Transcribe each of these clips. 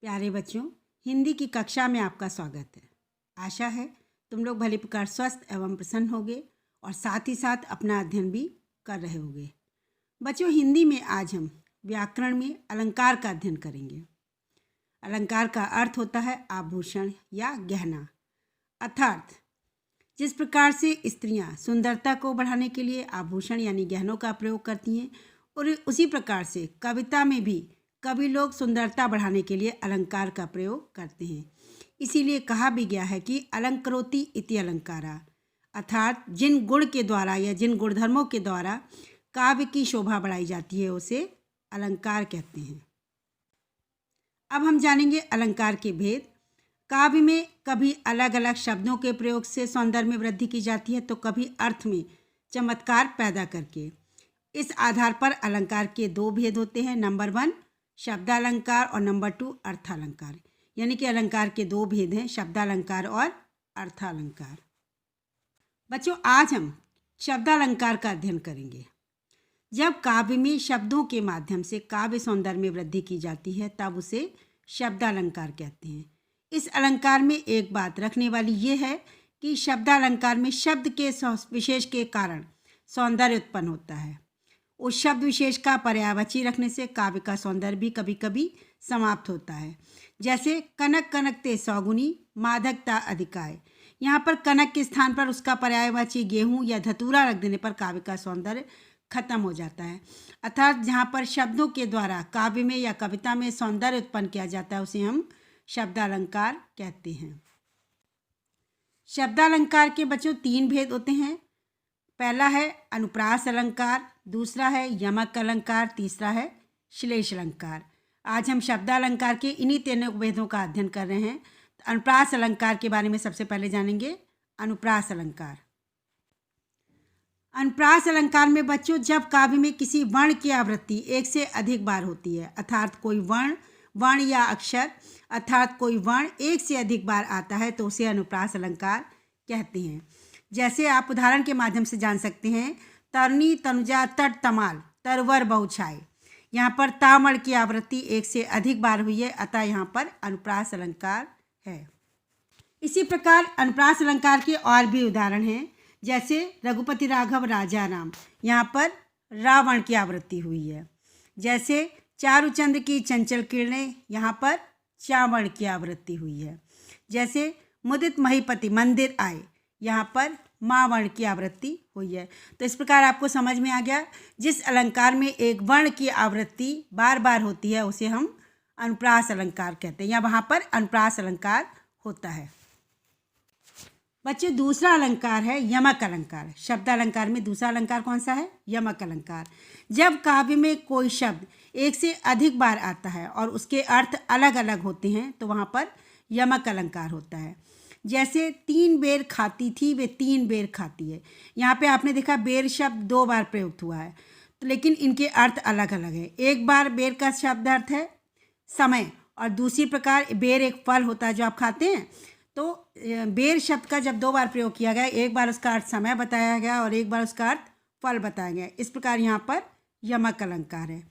प्यारे बच्चों, हिंदी की कक्षा में आपका स्वागत है। आशा है तुम लोग भली प्रकार स्वस्थ एवं प्रसन्न होगे और साथ ही साथ अपना अध्ययन भी कर रहे होगे। बच्चों, हिंदी में आज हम व्याकरण में अलंकार का अध्ययन करेंगे। अलंकार का अर्थ होता है आभूषण या गहना। अर्थात जिस प्रकार से स्त्रियां सुंदरता को बढ़ाने के लिए आभूषण यानी गहनों का प्रयोग करती हैं, और उसी प्रकार से कविता में भी कवि लोग सुंदरता बढ़ाने के लिए अलंकार का प्रयोग करते हैं। इसीलिए कहा भी गया है कि अलंकरोति इति अलंकारा, अर्थात जिन गुण के द्वारा या जिन गुणधर्मों के द्वारा काव्य की शोभा बढ़ाई जाती है उसे अलंकार कहते हैं। अब हम जानेंगे अलंकार के भेद। काव्य में कभी अलग अलग शब्दों के प्रयोग से सौंदर्य में वृद्धि की जाती है, तो कभी अर्थ में चमत्कार पैदा करके। इस आधार पर अलंकार के दो भेद होते हैं, नंबर 1 शब्दालंकार और नंबर 2 अर्थालंकार। यानी कि अलंकार के दो भेद हैं, शब्दालंकार और अर्थालंकार। बच्चों, आज हम शब्दालंकार का अध्ययन करेंगे। जब काव्य में शब्दों के माध्यम से काव्य सौंदर्य में वृद्धि की जाती है तब उसे शब्दालंकार कहते हैं। इस अलंकार में एक बात रखने वाली ये है कि शब्दालंकार में शब्द के विशेष के कारण सौंदर्य उत्पन्न होता है। उस शब्द विशेष का पर्यायवाची रखने से काव्य का सौंदर्य भी कभी कभी समाप्त होता है। जैसे कनक कनकते सौगुनी मादकता अधिकाय। यहाँ पर कनक के स्थान पर उसका पर्यायवाची गेहूं या धतूरा रख देने पर काव्य का सौंदर्य खत्म हो जाता है। अर्थात जहाँ पर शब्दों के द्वारा काव्य में या कविता में सौंदर्य उत्पन्न किया जाता है उसे हम शब्दालंकार कहते हैं। शब्दालंकार के बच्चों 3 भेद होते हैं। पहला है अनुप्रास अलंकार, दूसरा है यमक अलंकार, तीसरा है श्लेष अलंकार। आज हम शब्दालंकार के इन्हीं 3 भेदों का अध्ययन कर रहे हैं। अनुप्रास अलंकार के बारे में सबसे पहले जानेंगे। अनुप्रास अलंकार। अनुप्रास अलंकार में बच्चों जब काव्य में किसी वर्ण की आवृत्ति एक से अधिक बार होती है, अर्थात कोई वर्ण या अक्षर अर्थात कोई वर्ण एक से अधिक बार आता है तो उसे अनुप्रास अलंकार कहते हैं। जैसे आप उदाहरण के माध्यम से जान सकते हैं, तरनी तनुजा तट तमाल तरवर बहुछाई। यहाँ पर तामड़ की आवृत्ति एक से अधिक बार हुई है, अतः यहाँ पर अनुप्रास अलंकार है। इसी प्रकार अनुप्रास अलंकार के और भी उदाहरण हैं। जैसे रघुपति राघव राजा राम, यहाँ पर रावण की आवृत्ति हुई है। जैसे चारुचंद्र की चंचल किरणें, यहाँ पर चावण की आवृत्ति हुई है। जैसे मुदित महीपति मंदिर आए, यहाँ पर मावण की आवृत्ति हुई है। तो इस प्रकार आपको समझ में आ गया, जिस अलंकार में एक वर्ण की आवृत्ति बार बार होती है उसे हम अनुप्रास अलंकार कहते हैं, या वहाँ पर अनुप्रास अलंकार होता है। बच्चे, दूसरा अलंकार है यमक अलंकार। शब्दालंकार में दूसरा अलंकार कौन सा है? यमक अलंकार। जब काव्य में कोई शब्द एक से अधिक बार आता है और उसके अर्थ अलग अलग होते हैं तो वहाँ पर यमक अलंकार होता है। जैसे 3 बेर खाती थी वे 3 बेर खाती है। यहाँ पे आपने देखा बेर शब्द 2 बार प्रयुक्त हुआ है, तो लेकिन इनके अर्थ अलग अलग है। एक बार बेर का शब्द अर्थ है समय, और दूसरी प्रकार बेर एक फल होता है जो आप खाते हैं। तो बेर शब्द का जब 2 बार प्रयोग किया गया, एक बार उसका अर्थ समय बताया गया और एक बार उसका अर्थ फल बताया गया। इस प्रकार यहाँ पर यमक अलंकार है।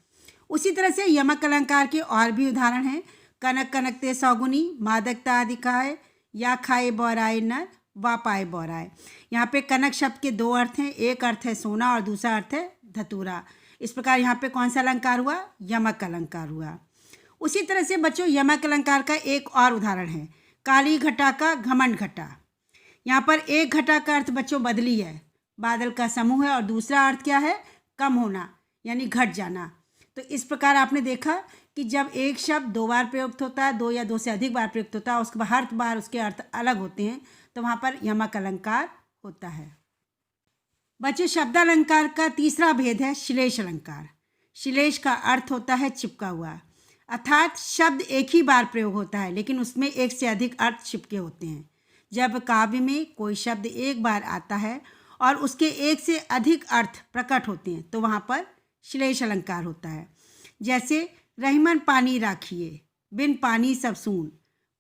उसी तरह से यमक अलंकार के और भी उदाहरण हैं। कनक कनकते सौगुनी मादकता अधिकाय या खाए बौराए नर वा पाए बौराए। यहाँ पे कनक शब्द के 2 अर्थ हैं, एक अर्थ है सोना और दूसरा अर्थ है धतूरा। इस प्रकार यहाँ पे कौन सा अलंकार हुआ? यमक अलंकार हुआ। उसी तरह से बच्चों यमक अलंकार का एक और उदाहरण है काली घटा का घमंड घटा। यहाँ पर एक घटा का अर्थ बच्चों बदली है, बादल का समूह है, और दूसरा अर्थ क्या है? कम होना यानी घट जाना। तो इस प्रकार आपने देखा कि जब एक शब्द 2 बार प्रयुक्त होता है, 2 या 2 से अधिक बार प्रयुक्त होता है, उसके बाद हर बार उसके अर्थ अलग होते हैं, तो वहाँ पर यमक अलंकार होता है। बच्चे, शब्दालंकार का तीसरा भेद है श्लेष अलंकार। श्लेष का अर्थ होता है चिपका हुआ, अर्थात शब्द एक ही बार प्रयोग होता है लेकिन उसमें एक से अधिक अर्थ चिपके होते हैं। जब काव्य में कोई शब्द एक बार आता है और उसके एक से अधिक अर्थ प्रकट होते हैं तो वहाँ पर श्लेष अलंकार होता है। जैसे रहीमन पानी राखिए बिन पानी सब सून,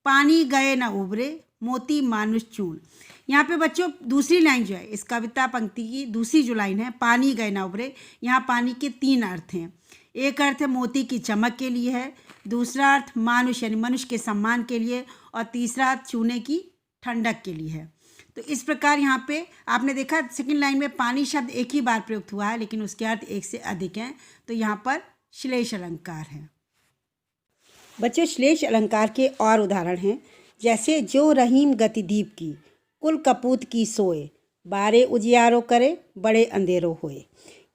पानी गए न उबरे मोती मानुष चून। यहाँ पे बच्चों दूसरी लाइन जो है इस कविता पंक्ति की दूसरी जो लाइन है, पानी गए न उबरे, यहाँ पानी के 3 अर्थ हैं। एक अर्थ है मोती की चमक के लिए है, दूसरा अर्थ मानुष यानी मनुष्य के सम्मान के लिए, और तीसरा अर्थ चूने की ठंडक के लिए है। तो इस प्रकार यहाँ पे आपने देखा सेकंड लाइन में पानी शब्द एक ही बार प्रयुक्त हुआ है, लेकिन उसके अर्थ एक से अधिक हैं। तो यहाँ पर श्लेष अलंकार है। बच्चों, श्लेष अलंकार के और उदाहरण हैं, जैसे जो रहीम गति दीप की, कुल कपूत की सोए, बारे उजियारो करे, बड़े अंधेरो होए।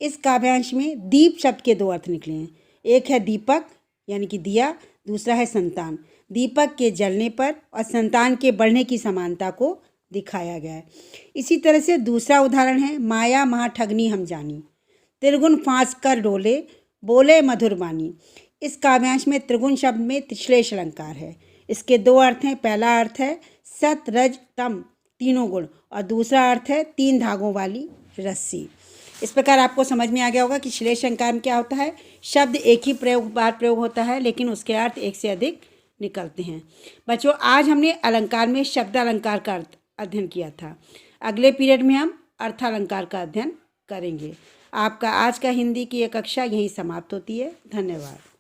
इस काव्यांश में दीप शब्द के दो अर्थ निकले हैं। एक है दीपक यानी कि दिया, दूसरा है संतान। दीपक के जलने पर और संतान के बढ़ने की समानता को दिखाया गया है। इसी तरह से दूसरा उदाहरण है माया महा ठगनी हम जानी, त्रिगुण फांस कर डोले, बोले मधुर बानी। इस काव्यांश में त्रिगुण शब्द में श्लेष अलंकार है। इसके दो अर्थ हैं। पहला अर्थ है सत रज तम तीनों गुण, और दूसरा अर्थ है 3 धागों वाली रस्सी। इस प्रकार आपको समझ में आ गया होगा कि श्लेष अलंकार में क्या होता है। शब्द एक ही बार प्रयोग होता है, लेकिन उसके अर्थ एक से अधिक निकलते हैं। बच्चों, आज हमने अलंकार में शब्द अलंकार का अध्ययन किया था। अगले पीरियड में हम अर्थालंकार का अध्ययन करेंगे। आपका आज का हिंदी की यह कक्षा यहीं समाप्त होती है। धन्यवाद।